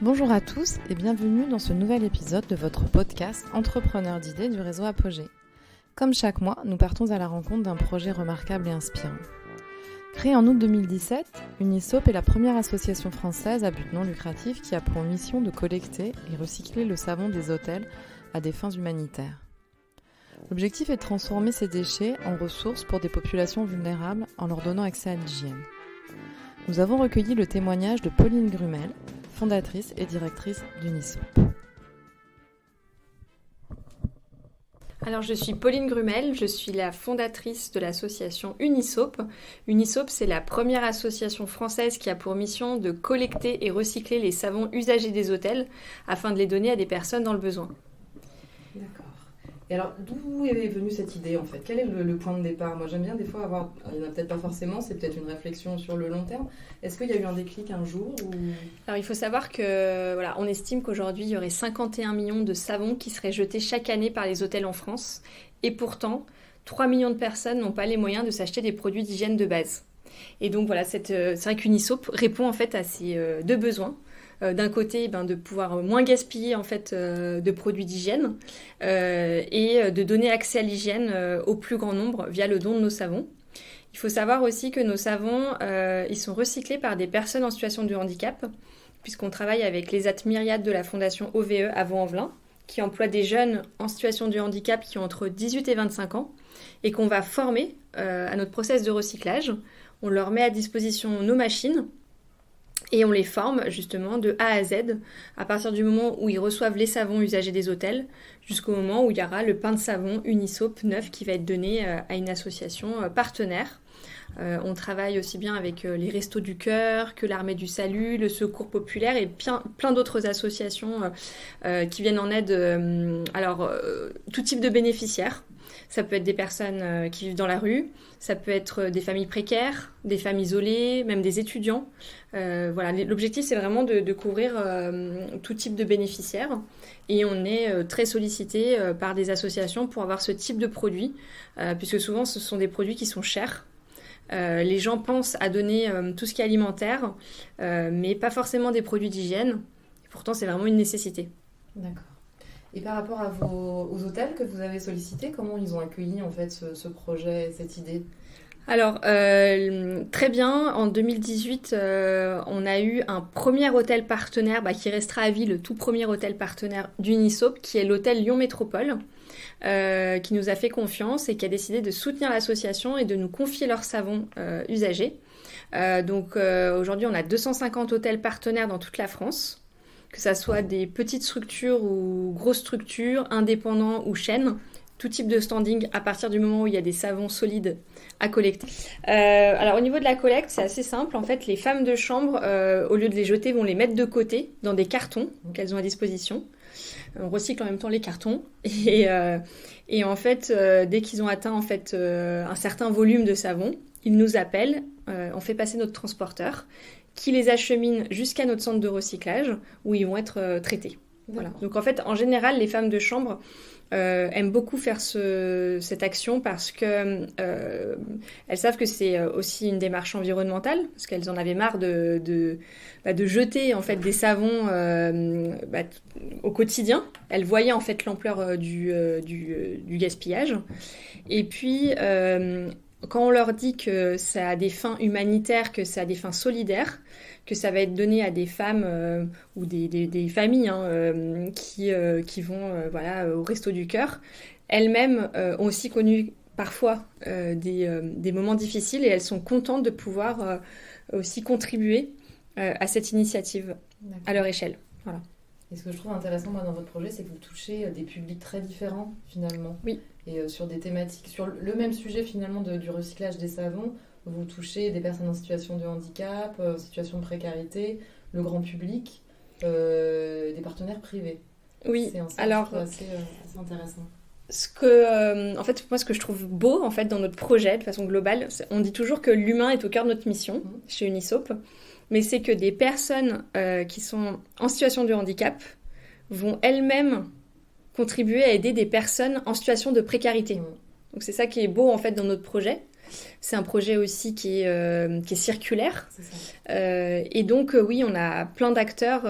Bonjour à tous et bienvenue dans ce nouvel épisode de votre podcast Entrepreneurs d'idées du réseau Apogée. Comme chaque mois, nous partons à la rencontre d'un projet remarquable et inspirant. Créée en août 2017, Unisop est la première association française à but non lucratif qui a pour mission de collecter et recycler le savon des hôtels à des fins humanitaires. L'objectif est de transformer ces déchets en ressources pour des populations vulnérables en leur donnant accès à l'hygiène. Nous avons recueilli le témoignage de Pauline Grumel, fondatrice et directrice d'Unisop. Alors je suis Pauline Grumel, je suis la fondatrice de l'association Unisop. Unisop, c'est la première association française qui a pour mission de collecter et recycler les savons usagés des hôtels afin de les donner à des personnes dans le besoin. D'accord. Et alors, d'où est venue cette idée en fait ? Quel est le point de départ ? Moi j'aime bien des fois avoir, il n'y en a peut-être pas forcément, c'est peut-être une réflexion sur le long terme. Est-ce qu'il y a eu un déclic un jour ou... Alors il faut savoir que on estime qu'aujourd'hui il y aurait 51 millions de savons qui seraient jetés chaque année par les hôtels en France. Et pourtant, 3 millions de personnes n'ont pas les moyens de s'acheter des produits d'hygiène de base. Et donc c'est vrai qu'Unisop répond en fait à ces deux besoins. D'un côté, de pouvoir moins gaspiller en fait de produits d'hygiène et de donner accès à l'hygiène au plus grand nombre via le don de nos savons. Il faut savoir aussi que nos savons, ils sont recyclés par des personnes en situation de handicap, puisqu'on travaille avec les Myriade de la Fondation OVE à Vaux-en-Velin, qui emploie des jeunes en situation de handicap qui ont entre 18 et 25 ans, et qu'on va former à notre process de recyclage. On leur met à disposition nos machines, et on les forme justement de A à Z, à partir du moment où ils reçoivent les savons usagés des hôtels, jusqu'au moment où il y aura le pain de savon Unisop neuf qui va être donné à une association partenaire. On travaille aussi bien avec les Restos du Cœur que l'Armée du Salut, le Secours Populaire et plein d'autres associations qui viennent en aide, tout type de bénéficiaires. Ça peut être des personnes qui vivent dans la rue, ça peut être des familles précaires, des femmes isolées, même des étudiants. L'objectif, c'est vraiment de couvrir tout type de bénéficiaires. Et on est très sollicité par des associations pour avoir ce type de produits, puisque souvent, ce sont des produits qui sont chers. Les gens pensent à donner tout ce qui est alimentaire, mais pas forcément des produits d'hygiène. Et pourtant, c'est vraiment une nécessité. D'accord. Et par rapport aux hôtels que vous avez sollicités, comment ils ont accueilli en fait ce projet, cette idée ? Alors, très bien. En 2018, on a eu un premier hôtel partenaire qui restera à vie, le tout premier hôtel partenaire d'Unisop, qui est l'hôtel Lyon Métropole, qui nous a fait confiance et qui a décidé de soutenir l'association et de nous confier leurs savons usagés. Aujourd'hui, on a 250 hôtels partenaires dans toute la France, que ça soit des petites structures ou grosses structures, indépendants ou chaînes, tout type de standing à partir du moment où il y a des savons solides à collecter. Alors au niveau de la collecte, c'est assez simple. En fait, les femmes de chambre, au lieu de les jeter, vont les mettre de côté dans des cartons qu'elles ont à disposition. On recycle en même temps les cartons et en fait, dès qu'ils ont atteint un certain volume de savon, ils nous appellent, on fait passer notre transporteur qui les achemine jusqu'à notre centre de recyclage où ils vont être traités. Voilà. Donc en fait, en général, les femmes de chambre aiment beaucoup faire cette action parce que elles savent que c'est aussi une démarche environnementale, parce qu'elles en avaient marre de jeter en fait des savons au quotidien. Elles voyaient en fait l'ampleur du gaspillage. Et puis quand on leur dit que ça a des fins humanitaires, que ça a des fins solidaires, que ça va être donné à des femmes ou des familles qui vont au Resto du Cœur, elles-mêmes ont aussi connu parfois des moments difficiles et elles sont contentes de pouvoir aussi contribuer à cette initiative à leur échelle. Voilà. Et ce que je trouve intéressant dans votre projet, c'est que vous touchez des publics très différents finalement. Oui. Et sur des thématiques, sur le même sujet finalement du recyclage des savons, vous touchez des personnes en situation de handicap, en situation de précarité, le grand public, des partenaires privés. Oui, c'est assez intéressant. Ce que je trouve beau en fait dans notre projet de façon globale, on dit toujours que l'humain est au cœur de notre mission chez Unisop, mais c'est que des personnes qui sont en situation de handicap vont elles-mêmes contribuer à aider des personnes en situation de précarité. Donc c'est ça qui est beau en fait dans notre projet, C'est un projet aussi qui est circulaire. C'est ça. Et donc, oui, on a plein d'acteurs.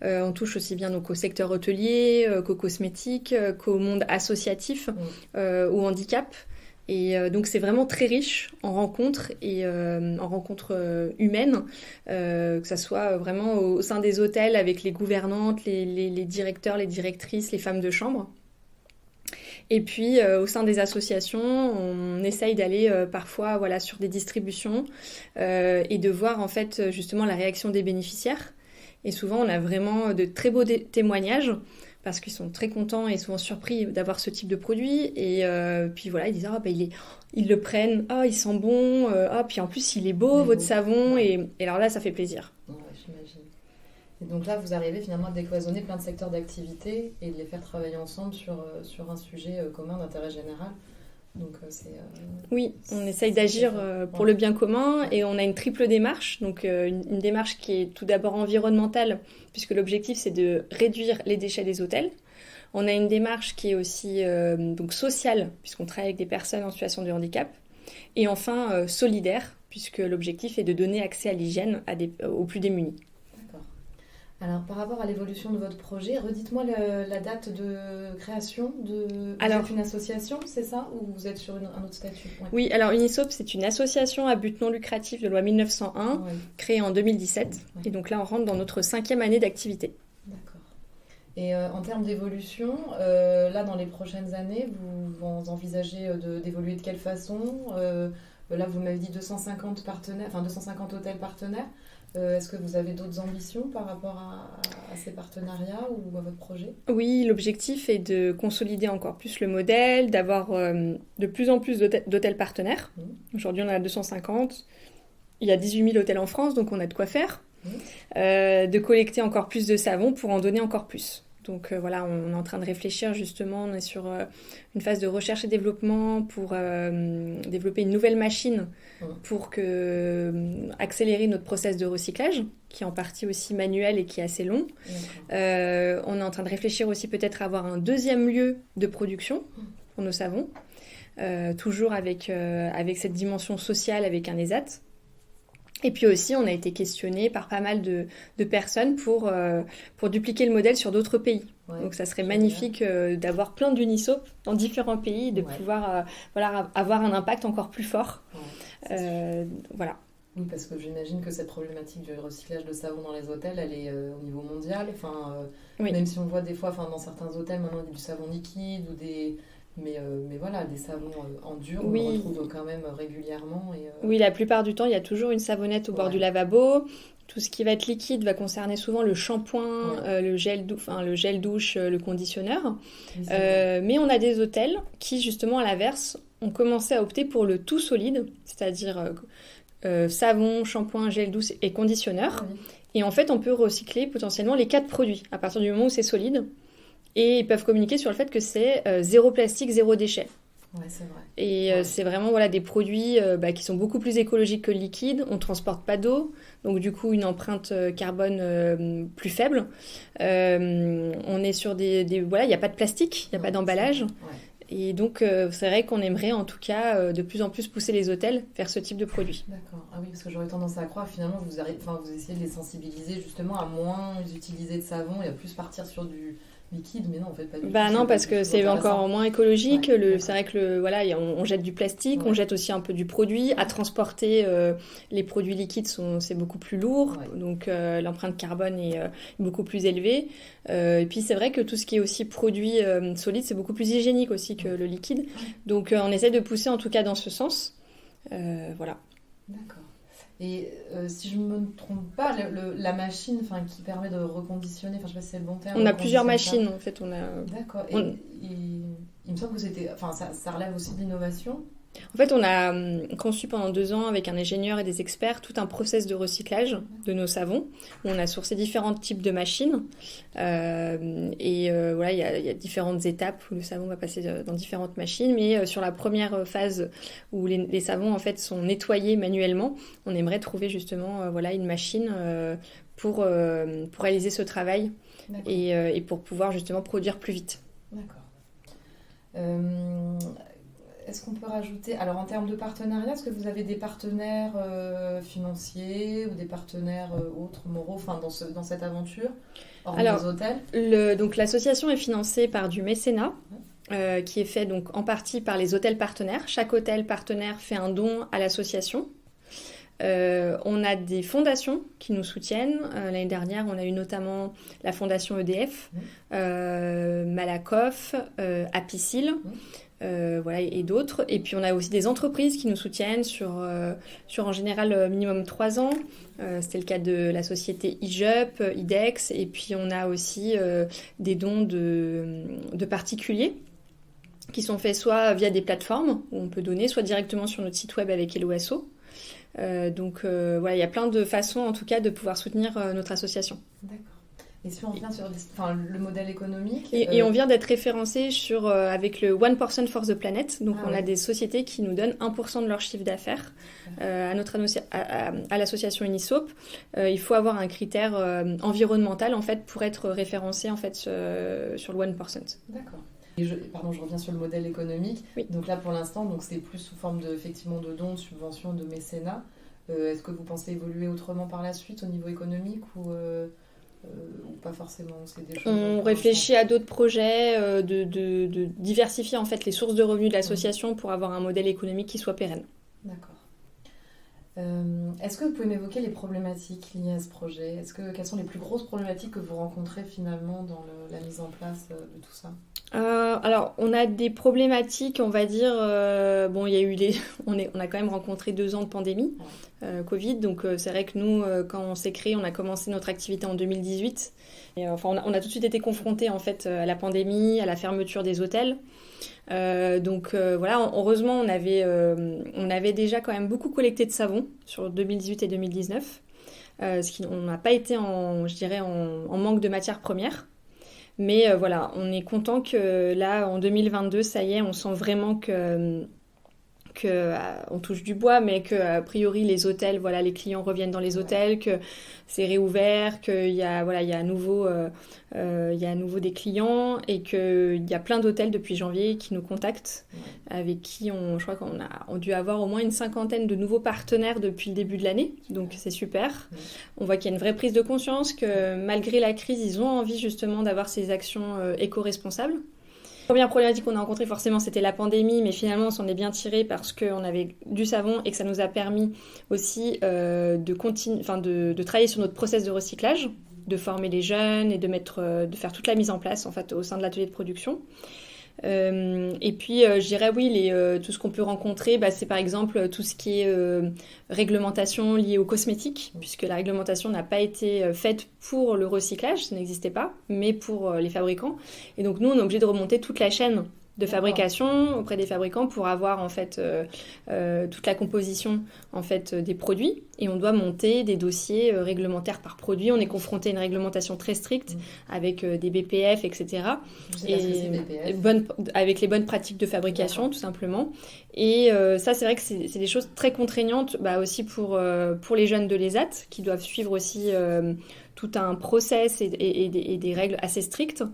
On touche aussi bien donc, au secteur hôtelier, qu'au cosmétique, qu'au monde associatif, au handicap. Et donc, c'est vraiment très riche en rencontres et en rencontres humaines, que ça soit vraiment au sein des hôtels avec les gouvernantes, les directeurs, les directrices, les femmes de chambre. Et puis, au sein des associations, on essaye d'aller parfois voilà, sur des distributions et de voir en fait justement la réaction des bénéficiaires. Et souvent, on a vraiment de très beaux témoignages parce qu'ils sont très contents et souvent surpris d'avoir ce type de produit. Et puis voilà, ils disent ah, bah, ils le prennent, ah, il sent bon, ah, puis en plus, il est beau, votre savon. Ouais. Et alors là, ça fait plaisir. Ouais, j'imagine. Et donc là, vous arrivez finalement à décloisonner plein de secteurs d'activité et de les faire travailler ensemble sur un sujet commun d'intérêt général. Donc Oui, on essaye d'agir pour le bien commun et on a une triple démarche. Donc une démarche qui est tout d'abord environnementale, puisque l'objectif c'est de réduire les déchets des hôtels. On a une démarche qui est aussi donc sociale, puisqu'on travaille avec des personnes en situation de handicap. Et enfin solidaire, puisque l'objectif est de donner accès à l'hygiène aux plus démunis. Alors, par rapport à l'évolution de votre projet, redites-moi la date de création. Vous Alors, êtes une association, c'est ça? Ou vous êtes sur un autre statut? Ouais. Oui, alors Unisop, c'est une association à but non lucratif de loi 1901, créée en 2017. Ouais. Et donc là, on rentre dans notre 5e année d'activité. D'accord. Et en termes d'évolution, là, dans les prochaines années, vous envisagez d'évoluer de quelle façon? Là, vous m'avez dit 250 hôtels partenaires. Est-ce que vous avez d'autres ambitions par rapport à ces partenariats ou à votre projet? Oui, l'objectif est de consolider encore plus le modèle, d'avoir de plus en plus d'hôtels partenaires. Aujourd'hui, on en a 250. Il y a 18 000 hôtels en France, donc on a de quoi faire. De collecter encore plus de savon pour en donner encore plus. Donc voilà, on est en train de réfléchir justement, on est sur une phase de recherche et développement pour développer une nouvelle machine pour accélérer notre process de recyclage, qui est en partie aussi manuel et qui est assez long. On est en train de réfléchir aussi peut-être à avoir un deuxième lieu de production pour nos savons, toujours avec cette dimension sociale, avec un ESAT. Et puis aussi, on a été questionné par pas mal de personnes pour dupliquer le modèle sur d'autres pays. Ouais, donc ça serait magnifique d'avoir plein d'Unisop dans différents pays, de pouvoir avoir un impact encore plus fort. Ouais, voilà. Oui, parce que j'imagine que cette problématique du recyclage de savon dans les hôtels, elle est au niveau mondial. Oui. Même si on voit des fois, dans certains hôtels, maintenant, il y a du savon liquide ou des... Mais voilà, des savons en dur, on le retrouve quand même régulièrement. Oui, la plupart du temps, il y a toujours une savonnette au bord du lavabo. Tout ce qui va être liquide va concerner souvent le shampoing, le gel douche, le conditionneur. Oui, mais on a des hôtels qui, justement, à l'inverse, ont commencé à opter pour le tout solide, c'est-à-dire savon, shampoing, gel douche et conditionneur. Oui. Et en fait, on peut recycler potentiellement les 4 produits à partir du moment où c'est solide. Et ils peuvent communiquer sur le fait que c'est zéro plastique, zéro déchet. Ouais, c'est vrai. Et c'est vraiment des produits qui sont beaucoup plus écologiques que le liquide. On ne transporte pas d'eau, donc du coup une empreinte carbone plus faible. On est sur il n'y a pas de plastique, il n'y a pas d'emballage. Et donc c'est vrai qu'on aimerait en tout cas de plus en plus pousser les hôtels vers ce type de produit. D'accord. Ah oui, parce que j'aurais tendance à croire finalement vous essayez de les sensibiliser justement à moins utiliser de savon et à plus partir sur du liquide, mais non, en fait, pas du tout. Non, parce que c'est encore moins écologique. C'est vrai que on jette du plastique, on jette aussi un peu du produit. À transporter les produits liquides, c'est beaucoup plus lourd, donc l'empreinte carbone est beaucoup plus élevée. Et puis c'est vrai que tout ce qui est aussi produit solide, c'est beaucoup plus hygiénique aussi que le liquide. Donc on essaie de pousser en tout cas dans ce sens. Voilà. D'accord. Et si je ne me trompe pas, la machine qui permet de reconditionner, je ne sais pas si c'est le bon terme. On a plusieurs machines en fait. D'accord. Et il me semble que ça relève aussi de l'innovation. En fait, on a conçu pendant 2 ans avec un ingénieur et des experts tout un process de recyclage de nos savons. Où on a sourcé différents types de machines. Il y a différentes étapes où le savon va passer dans différentes machines. Mais sur la première phase où les savons en fait sont nettoyés manuellement, on aimerait trouver justement une machine pour réaliser ce travail et pour pouvoir justement produire plus vite. D'accord. est-ce qu'on peut rajouter, alors en termes de partenariat, est-ce que vous avez des partenaires financiers ou des partenaires autres, moraux, enfin dans cette aventure, hormis les hôtels? Donc l'association est financée par du mécénat, qui est fait donc en partie par les hôtels partenaires. Chaque hôtel partenaire fait un don à l'association. On a des fondations qui nous soutiennent. L'année dernière, on a eu notamment la fondation EDF, Malakoff, Apicil, voilà, et d'autres. Et puis on a aussi des entreprises qui nous soutiennent sur en général minimum 3 ans. C'était le cas de la société IJUP, IDEX. Et puis on a aussi des dons de particuliers qui sont faits soit via des plateformes où on peut donner, soit directement sur notre site web avec Helloasso. Donc voilà, il y a plein de façons en tout cas de pouvoir soutenir notre association. D'accord. Et si on revient sur le modèle économique... Et on vient d'être référencé avec le 1% for the Planet. Donc on a des sociétés qui nous donnent 1% de leur chiffre d'affaires à l'association Unisop. Il faut avoir un critère environnemental en fait, pour être référencé en fait, sur le 1%. D'accord. Je reviens sur le modèle économique. Oui. Donc là, pour l'instant, donc c'est plus sous forme effectivement de dons, de subventions, de mécénat. Est-ce que vous pensez évoluer autrement par la suite au niveau économique ou pas forcément? On réfléchit à d'autres projets, de diversifier en fait les sources de revenus de l'association pour avoir un modèle économique qui soit pérenne. D'accord. Est-ce que vous pouvez m'évoquer les problématiques liées à ce projet? Quelles sont les plus grosses problématiques que vous rencontrez finalement dans la mise en place de tout ça? Alors, on a des problématiques, on va dire. Il y a eu on a quand même rencontré 2 ans de pandémie, Covid. Donc, c'est vrai que nous, quand on s'est créé, on a commencé notre activité en 2018. Et, on a tout de suite été confrontés en fait à la pandémie, à la fermeture des hôtels. Voilà, heureusement, on avait déjà quand même beaucoup collecté de savon sur 2018 et 2019, on n'a pas été en manque de matières premières. Mais voilà, on est content que là, en 2022, ça y est, on sent vraiment que on touche du bois, mais qu'a priori les hôtels, voilà, les clients reviennent dans les hôtels, que c'est réouvert, qu'il y a à nouveau des clients et qu'il y a plein d'hôtels depuis janvier qui nous contactent, avec qui je crois qu'on a dû avoir au moins une 50aine de nouveaux partenaires depuis le début de l'année, donc c'est super. On voit qu'il y a une vraie prise de conscience que malgré la crise, ils ont envie justement d'avoir ces actions éco-responsables. La première problématique qu'on a rencontrée, forcément, c'était la pandémie, mais finalement, on s'en est bien tiré parce qu'on avait du savon et que ça nous a permis aussi de travailler sur notre process de recyclage, de former les jeunes et de faire toute la mise en place en fait, au sein de l'atelier de production. Et puis, je dirais oui, tout ce qu'on peut rencontrer, c'est par exemple tout ce qui est réglementation liée aux cosmétiques, puisque la réglementation n'a pas été faite pour le recyclage, ça n'existait pas, mais pour les fabricants. Et donc nous, on est obligé de remonter toute la chaîne de fabrication auprès des fabricants pour avoir en fait toute la composition en fait des produits, et on doit monter des dossiers réglementaires par produit. On est confronté à une réglementation très stricte avec des BPF, etc. Avec les bonnes pratiques de fabrication, tout simplement. Et ça, c'est vrai que c'est des choses très contraignantes, aussi pour les jeunes de l'ESAT qui doivent suivre aussi tout un process et des règles assez strictes.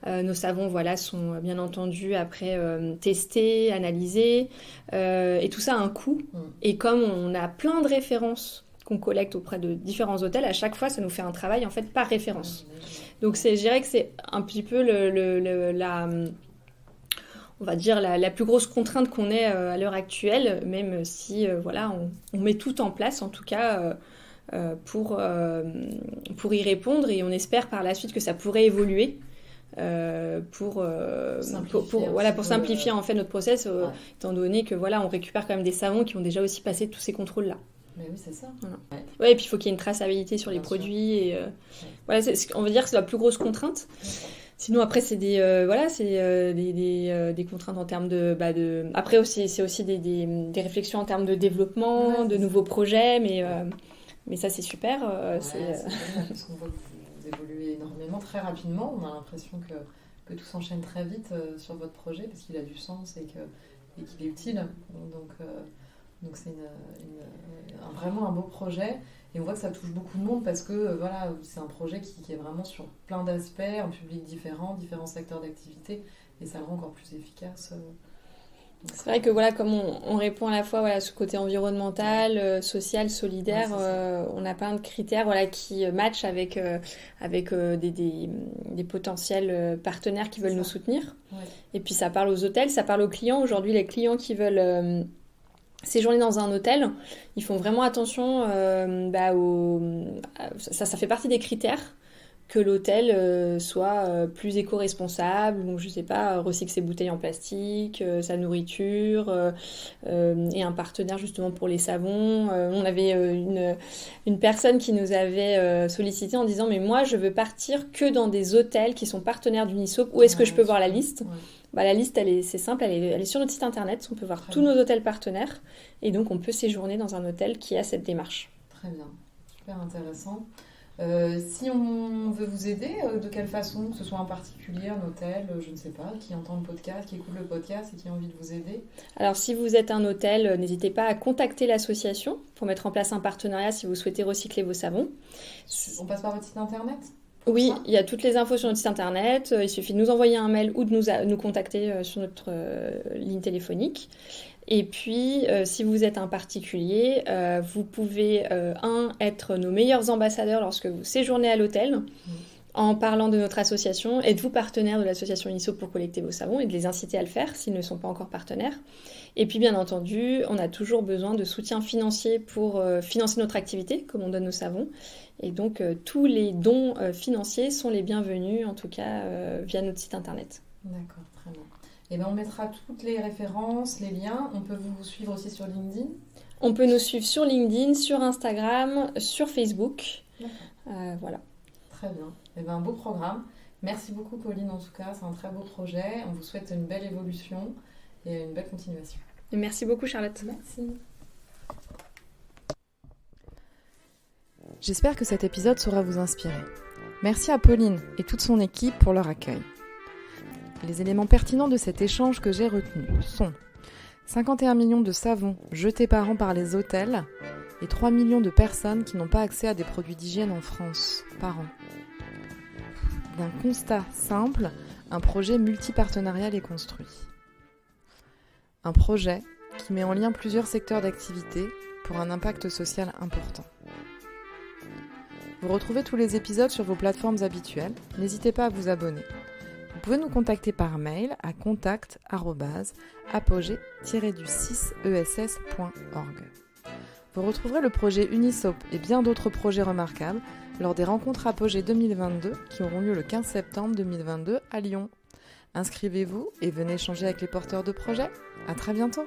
Nos savons, voilà, sont bien entendu après testés, analysés, et tout ça a un coût. Et comme on a plein de références qu'on collecte auprès de différents hôtels, à chaque fois, ça nous fait un travail en fait par référence. Donc je dirais que c'est un petit peu on va dire la plus grosse contrainte qu'on ait à l'heure actuelle, même si voilà, on met tout en place en tout cas pour y répondre, et on espère par la suite que ça pourrait évoluer pour simplifier en fait notre process, étant donné que voilà, on récupère quand même des savons qui ont déjà aussi passé tous ces contrôles là. Mais oui, c'est ça. Voilà. Ouais, et puis il faut qu'il y ait une traçabilité sur les produits, et voilà, on va dire que c'est la plus grosse contrainte. Sinon après c'est des contraintes en termes de après aussi c'est aussi des réflexions en termes de développement, de nouveaux projets, mais ça c'est super. C'est parce qu'on voit que vous évoluez énormément, très rapidement. On a l'impression que tout s'enchaîne très vite sur votre projet parce qu'il a du sens et qu'il est utile. Donc c'est vraiment un beau projet, et on voit que ça touche beaucoup de monde parce que voilà, c'est un projet qui est vraiment sur plein d'aspects, un public différent, différents secteurs d'activité, et ça le rend encore plus efficace. C'est vrai que voilà, comme on répond à la fois à ce côté environnemental, social, solidaire, on a plein de critères qui matchent avec des potentiels partenaires qui veulent nous soutenir. Ouais. Et puis ça parle aux hôtels, ça parle aux clients. Aujourd'hui, les clients qui veulent séjourner dans un hôtel, ils font vraiment attention ça fait partie des critères que l'hôtel soit plus éco-responsable, donc je sais pas, recycle ses bouteilles en plastique, sa nourriture, et un partenaire justement pour les savons. On avait une personne qui nous avait sollicité en disant mais moi je veux partir que dans des hôtels qui sont partenaires d'Unisop, où est-ce que je peux voir la liste? La liste, c'est simple, elle est sur notre site internet, on peut voir tous nos hôtels partenaires, et donc on peut séjourner dans un hôtel qui a cette démarche. Très bien, super intéressant. Si on veut vous aider, de quelle façon, que ce soit un particulier, un hôtel, je ne sais pas, qui entend le podcast, qui écoute le podcast et qui a envie de vous aider? Alors si vous êtes un hôtel, n'hésitez pas à contacter l'association pour mettre en place un partenariat si vous souhaitez recycler vos savons. On passe par votre site internet? Oui, il y a toutes les infos sur notre site internet. Il suffit de nous envoyer un mail ou de nous contacter sur notre ligne téléphonique. Et puis, si vous êtes un particulier, vous pouvez, être nos meilleurs ambassadeurs lorsque vous séjournez à l'hôtel, en parlant de notre association. Êtes-vous partenaire de l'association Unisop pour collecter vos savons et de les inciter à le faire s'ils ne sont pas encore partenaires. Et puis, bien entendu, on a toujours besoin de soutien financier pour financer notre activité, comme on donne nos savons. Et donc, tous les dons financiers sont les bienvenus, en tout cas, via notre site internet. D'accord, très bien. Et on mettra toutes les références, les liens. On peut vous suivre aussi sur LinkedIn? On peut nous suivre sur LinkedIn, sur Instagram, sur Facebook. Voilà. Très bien. Un beau programme. Merci beaucoup, Pauline, en tout cas. C'est un très beau projet. On vous souhaite une belle évolution et une belle continuation. Merci beaucoup, Charlotte. Merci. J'espère que cet épisode saura vous inspirer. Merci à Pauline et toute son équipe pour leur accueil. Les éléments pertinents de cet échange que j'ai retenu sont 51 millions de savons jetés par an par les hôtels et 3 millions de personnes qui n'ont pas accès à des produits d'hygiène en France par an. D'un constat simple, un projet multipartenarial est construit. Un projet qui met en lien plusieurs secteurs d'activité pour un impact social important. Vous retrouvez tous les épisodes sur vos plateformes habituelles, n'hésitez pas à vous abonner. Vous pouvez nous contacter par mail à contact@apogée-6ess.org. Vous retrouverez le projet Unisop et bien d'autres projets remarquables lors des rencontres Apogée 2022 qui auront lieu le 15 septembre 2022 à Lyon. Inscrivez-vous et venez échanger avec les porteurs de projets. À très bientôt!